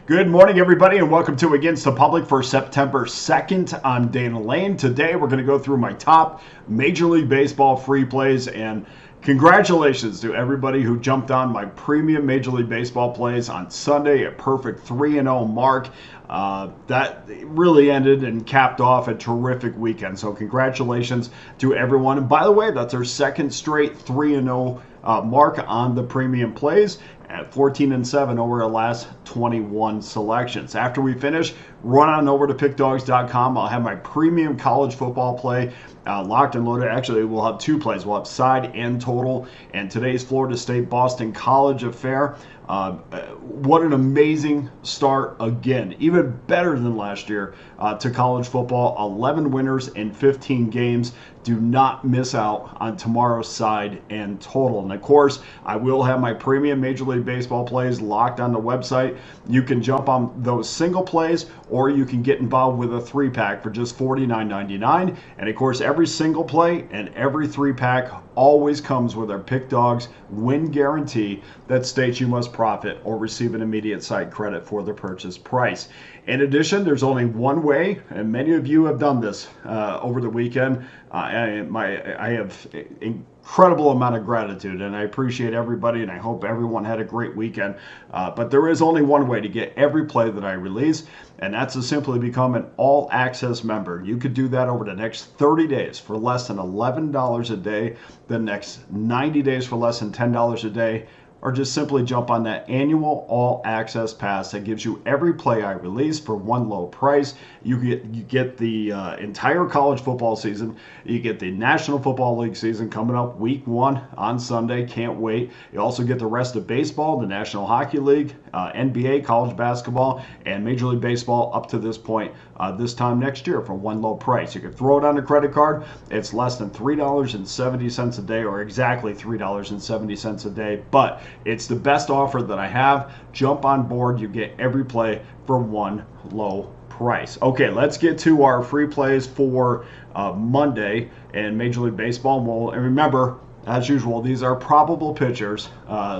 Good morning, everybody, and welcome to Against the Public for September 2nd. I'm Dana Lane. Today, we're going to go through my top Major League Baseball free plays, and congratulations to everybody who jumped on my premium Major League Baseball plays on Sunday, a perfect 3-0 mark. That really ended and capped off a terrific weekend, so congratulations to everyone. And by the way, that's our second straight 3-0 mark on the premium plays at 14-7 over our last 21 selections. After we finish, run on over to Pickdawgz.com. I'll have my premium college football play locked and loaded. Actually, we'll have two plays. We'll have side and total, and today's Florida State-Boston College affair. What an amazing start again, even better than last year to college football. 11 winners in 15 games. Do not miss out on tomorrow's side and total. And of course, I will have my premium Major League Baseball plays locked on the website. You can jump on those single plays, or you can get involved with a 3-pack for just $49.99. And of course, every single play and every 3-pack always comes with our Pick Dawgz win guarantee that states you must profit or receive an immediate site credit for the purchase price. In addition, there's only one way, and many of you have done this over the weekend. I have incredible amount of gratitude, and I appreciate everybody, and I hope everyone had a great weekend. But there is only one way to get every play that I release, and that's to simply become an all-access member. You could do that over the next 30 days for less than $11 a day, the next 90 days for less than $10 a day, or just simply jump on that annual all-access pass that gives you every play I release for one low price. You get the entire college football season. You get the National Football League season coming up week 1 on Sunday. Can't wait. You also get the rest of baseball, the National Hockey League, NBA, college basketball, and Major League Baseball up to this point this time next year for one low price. You can throw it on a credit card. It's less than $3.70 a day, or exactly $3.70 a day, but it's the best offer that I have. Jump on board. You get every play for one low price. Okay, let's get to our free plays for Monday in Major League Baseball. And remember, as usual, these are probable pitchers,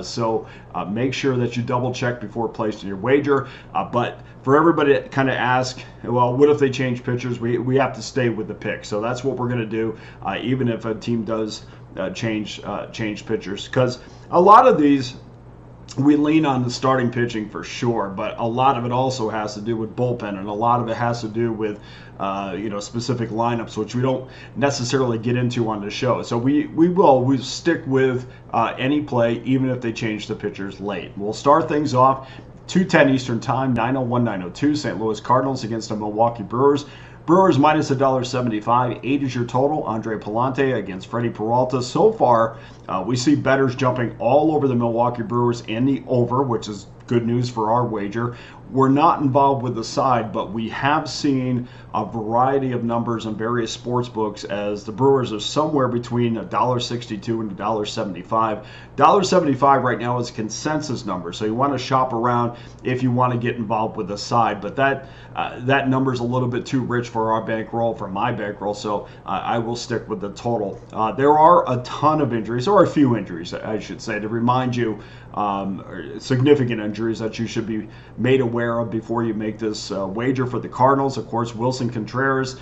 so make sure that you double check before placing your wager. But for everybody to kind of ask, well, what if they change pitchers? We have to stay with the pick. So that's what we're going to do, even if a team does change pitchers, because a lot of these we lean on the starting pitching for sure, but a lot of it also has to do with bullpen, and a lot of it has to do with specific lineups, which we don't necessarily get into on the show. So we stick with any play, even if they change the pitchers late. We'll start things off 2:10 Eastern Time, 9:01, 9:02. St. Louis Cardinals against the Milwaukee Brewers. Brewers minus $1.75. 8 is your total. Andre Palante against Freddie Peralta. So far, we see bettors jumping all over the Milwaukee Brewers and the over, which is good news for our wager. We're not involved with the side, but we have seen a variety of numbers on various sports books as the Brewers are somewhere between $1.62 and $1.75. $1.75 right now is a consensus number, so you want to shop around if you want to get involved with the side. But that number is a little bit too rich for our bankroll, for my bankroll, so I will stick with the total. There are a ton of injuries, or a few injuries, I should say, to remind you, significant injuries that you should be made aware of before you make this wager for the Cardinals. Of course, Wilson Contreras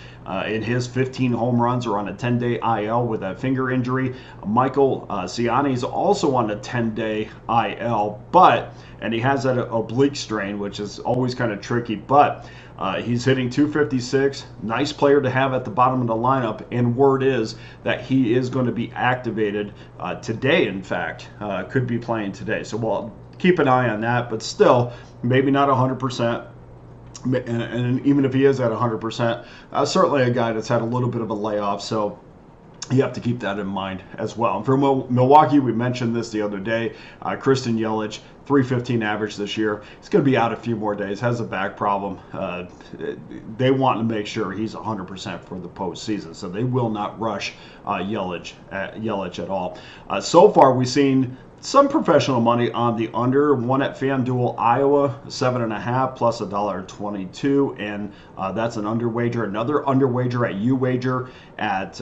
in his 15 home runs are on a 10-day IL with a finger injury. Michael Ciani is also on a 10-day IL, and he has that oblique strain, which is always kind of tricky, but he's hitting .256. Nice player to have at the bottom of the lineup, and word is that he is going to be activated today, in fact. Could be playing today. So we'll keep an eye on that, but still, maybe not 100%. And even if he is at 100%, certainly a guy that's had a little bit of a layoff, so you have to keep that in mind as well. And for Milwaukee, we mentioned this the other day, Christian Yelich, .315 average this year. He's going to be out a few more days, has a back problem. They want to make sure he's 100% for the postseason, so they will not rush Yelich at all. So far, we've seen some professional money on the under. One at FanDuel Iowa, 7.5 plus $1.22, and that's an under wager. Another under wager at UWager at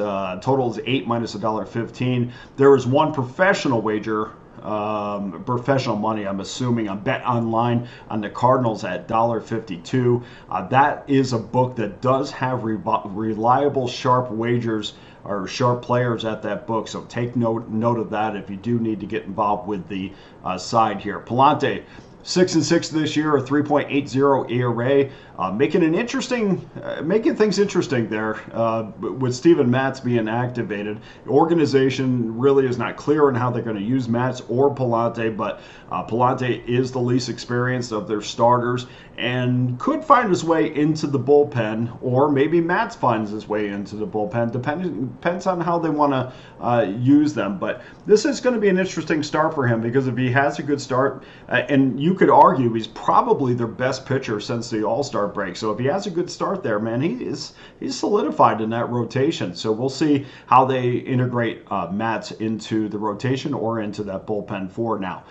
total is 8 minus $1.15. There was one professional wager professional money, I'm assuming, on Bet Online on the Cardinals at $1.52. That is a book that does have reliable, sharp wagers or sharp players at that book. So take note of that if you do need to get involved with the side here. Palante, 6-6 this year, a 3.80 ERA, making things interesting there with Steven Matz being activated. The organization really is not clear on how they're going to use Matz or Palante, but Palante is the least experienced of their starters and could find his way into the bullpen, or maybe Matz finds his way into the bullpen. Depends on how they want to use them. But this is going to be an interesting start for him, because if he has a good start, and you could argue he's probably their best pitcher since the All-Star break. So if he has a good start there, man, he's solidified in that rotation. So we'll see how they integrate Matz into the rotation or into that bullpen for now.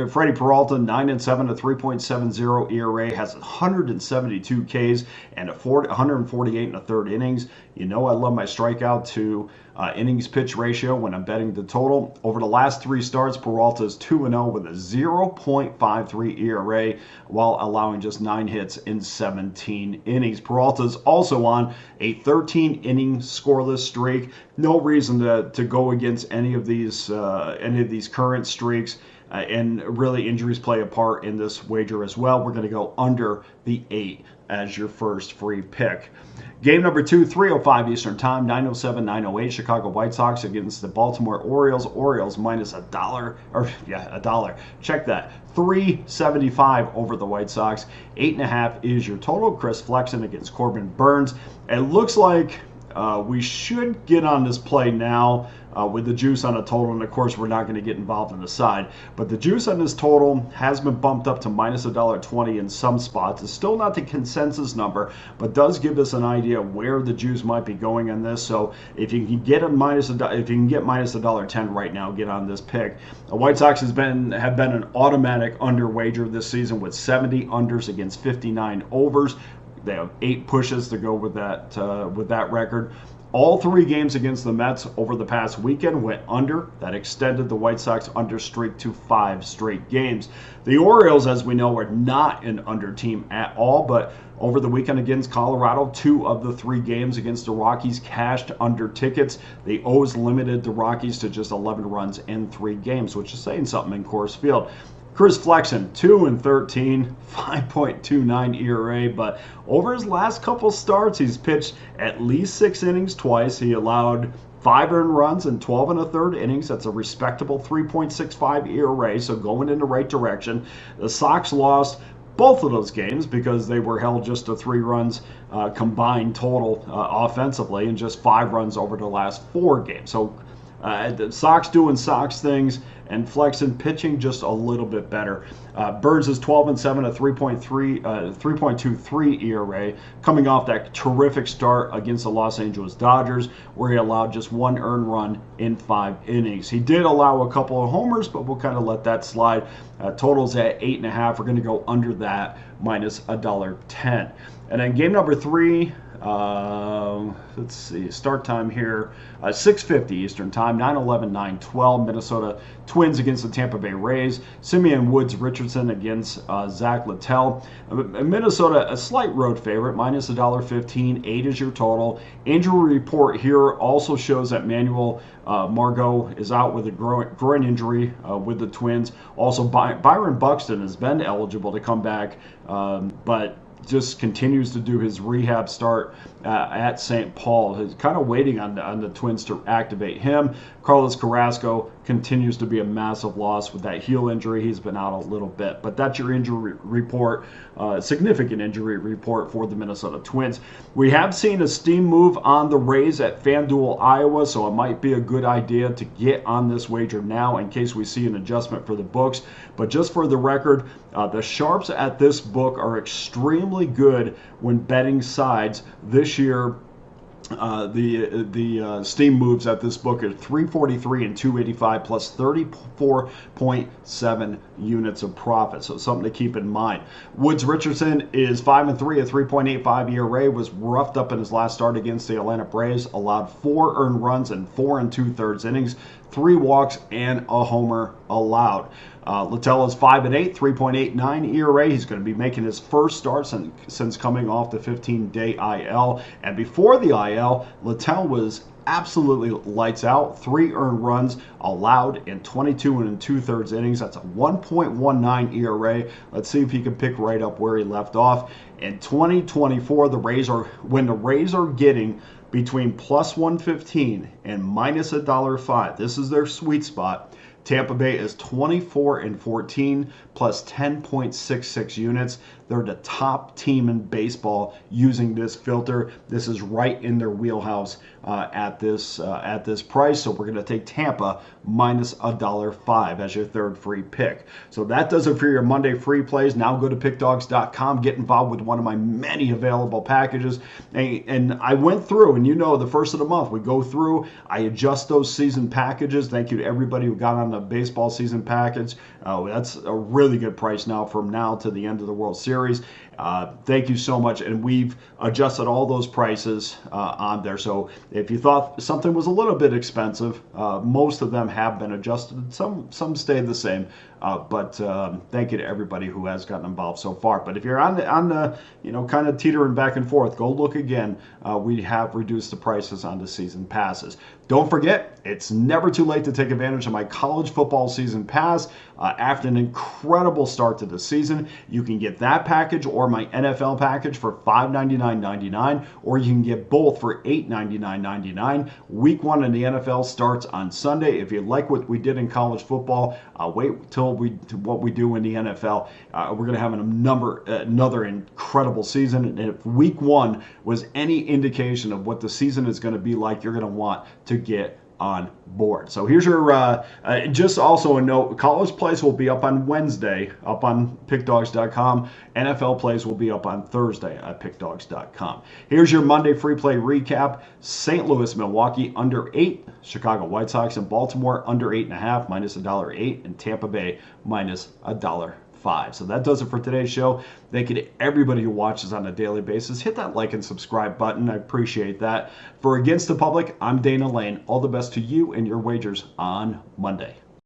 Freddie Peralta, 9-7, a 3.70 ERA, has 172 Ks and 148 and a third innings. You know I love my strikeout to innings pitch ratio when I'm betting the total. Over the last 3 starts, Peralta is 2-0 with a 0.53 ERA while allowing just 9 hits in 17 innings. Peralta is also on a 13-inning scoreless streak. No reason to go against any of these current streaks. And really, injuries play a part in this wager as well. We're going to go under the 8 as your first free pick. Game number 2, 3:05 Eastern Time, 9:07, 9:08. Chicago White Sox against the Baltimore Orioles. Orioles minus $1. Check that. 375 over the White Sox. 8.5 is your total. Chris Flexen against Corbin Burns. It looks like we should get on this play now with the juice on a total, and of course we're not going to get involved in the side, but the juice on this total has been bumped up to minus $1.20 in some spots. It's still not the consensus number, but does give us an idea where the juice might be going on this. So if you can get minus $1.10 right now, get on this pick. The White Sox have been an automatic under wager this season with 70 unders against 59 overs. They have 8 pushes to go with that record. All 3 games against the Mets over the past weekend went under. That extended the White Sox under streak to 5 straight games. The Orioles, as we know, are not an under team at all, but over the weekend against Colorado, 2 of the 3 games against the Rockies cashed under tickets. The O's limited the Rockies to just 11 runs in 3 games, which is saying something in Coors Field. Chris Flexen, 2-13, 5.29 ERA, but over his last couple starts, he's pitched at least 6 innings twice. He allowed 5 earned runs in 12 1/3 innings. That's a respectable 3.65 ERA, so going in the right direction. The Sox lost both of those games because they were held just to 3 runs combined total offensively, and just 5 runs over the last 4 games. So the Sox doing Sox things, and Flexen pitching just a little bit better. Burns is 12-7, a 3.23 ERA, coming off that terrific start against the Los Angeles Dodgers, where he allowed just 1 earned run in 5 innings. He did allow a couple of homers, but we'll kind of let that slide. Totals at 8.5. We're going to go under that, minus $1.10. And then game number 3. Let's see, start time here, 6:50 Eastern Time, 9:11, 9:12. Minnesota Twins against the Tampa Bay Rays. Simeon Woods Richardson against Zach Littell. Minnesota, a slight road favorite, minus $1.15. 8 is your total. Injury report here also shows that Manuel Margot is out with a groin injury with the Twins. Also, Byron Buxton has been eligible to come back, but just continues to do his rehab start at St. Paul. He's kind of waiting on the Twins to activate him. Carlos Carrasco continues to be a massive loss with that heel injury. He's been out a little bit, but that's your injury report, significant injury report for the Minnesota Twins. We have seen a steam move on the Rays at FanDuel, Iowa, so it might be a good idea to get on this wager now in case we see an adjustment for the books. But just for the record, the sharps at this book are extremely good when betting sides. This year, the steam moves at this book are 343 and 285 plus 34.7 units of profit. So something to keep in mind. Woods Richardson is 5-3, a 3.85 ERA, was roughed up in his last start against the Atlanta Braves, allowed 4 earned runs in 4 2/3 innings, 3 walks, and a homer allowed. Littell is 5-8, 3.89 ERA. He's going to be making his first start since coming off the 15-day IL. And before the IL, Littell was absolutely lights out. 3 earned runs allowed in 22 and 2/3 innings. That's a 1.19 ERA. Let's see if he can pick right up where he left off. In 2024, when the Rays are getting between plus 115 and minus $1.05, this is their sweet spot. Tampa Bay is 24-14 plus 10.66 units. They're the top team in baseball using this filter. This is right in their wheelhouse at this price. So we're going to take Tampa minus $1.05 as your third free pick. So that does it for your Monday free plays. Now go to pickdawgz.com. Get involved with one of my many available packages. And I went through, and the first of the month we go through. I adjust those season packages. Thank you to everybody who got on the baseball season package. That's a really good price now from now to the end of the World Series. Thank you so much. And we've adjusted all those prices on there. So if you thought something was a little bit expensive, most of them have been adjusted. Some stayed the same. But thank you to everybody who has gotten involved so far. But if you're on the kind of teetering back and forth, go look again. We have reduced the prices on the season passes. Don't forget, it's never too late to take advantage of my college football season pass. After an incredible start to the season, you can get that package or my NFL package for $599.99, or you can get both for $899.99. Week 1 in the NFL starts on Sunday. If you like what we did in college football, wait till what we do in the NFL. We're going to have another incredible season. And if week 1 was any indication of what the season is going to be like, you're going to want to get on board. So here's your just also a note: college plays will be up on Wednesday up on pickdawgz.com. NFL plays will be up on Thursday at pickdawgz.com. Here's your Monday free play recap: St. Louis, Milwaukee under 8, Chicago White Sox and Baltimore under 8.5 minus $1.08, and Tampa Bay minus $1.05. So that does it for today's show. Thank you to everybody who watches on a daily basis. Hit that like and subscribe button. I appreciate that. For Against the Public, I'm Dana Lane. All the best to you and your wagers on Monday.